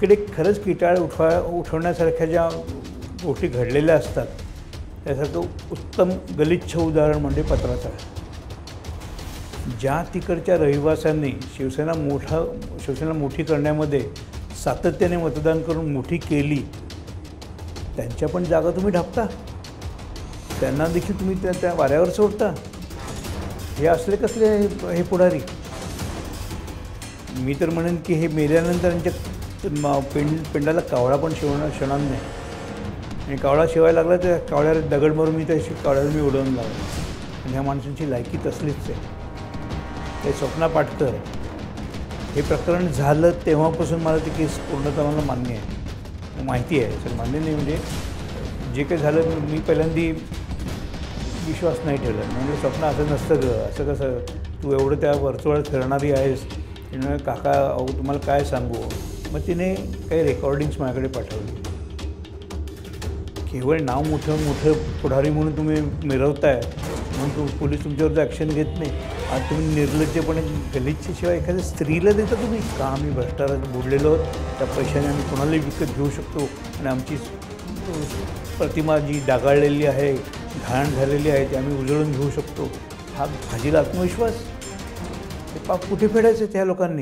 इकडे खरंच किटाळ उठवण्यासारख्या ज्या गोष्टी घडलेल्या असतात त्यासारखं उत्तम गलिच्छ उदाहरण म्हणजे पत्राचाळ. ज्या तिकडच्या रहिवाशांनी शिवसेना मोठी करण्यामध्ये सातत्याने मतदान करून मोठी केली त्यांच्या पण जागा तुम्ही ढापता, त्यांना देखील तुम्ही त्या वाऱ्यावर सोडता. हे असले कसले हे पुढारी? मी तर म्हणेन की हे मेल्यानंतर त्यांच्या पिंडाला कावळा पण शिवणार नाही. आणि कावळा शिवायला लागला तर कावळ्याला दगड मारून मी त्या कावळ्याला मी उडवून लावलं. आणि ह्या माणसांची लायकी तसलीच आहे. ते स्वप्ना पाटकर हे प्रकरण झालं तेव्हापासून मला ती केस पूर्णतः मला मान्य आहे, माहिती आहे. सर मान्य नाही म्हणजे जे काही झालं मी पहिल्यांदी विश्वास नाही ठेवला. म्हणजे स्वप्न असं नसतं ग, असं कसं तू एवढं त्या वर्तुळात फिरणारी आहेस. काका अहो तुम्हाला काय सांगू. मग तिने काही रेकॉर्डिंग्स माझ्याकडे पाठवली. केवळ नाव मोठं पुढारी म्हणून तुम्ही मिरवताय म्हणून पोलीस तुमच्यावर ॲक्शन घेत नाही. आज तुम्ही निर्लज्जपणे गलिच्छशिवाय एखाद्या स्त्रीला देता तुम्ही का? आम्ही भ्रष्टाचारात बुडलेलो आहोत, त्या पैशाने आम्ही कोणालाही विकत घेऊ शकतो आणि आमची प्रतिमा जी डागाळलेली आहे, घाण झालेली आहे ती आम्ही उजळून घेऊ शकतो. हा भाजीला आत्मविश्वास. ते पाप कुठे फेडायचं त्या लोकांनी?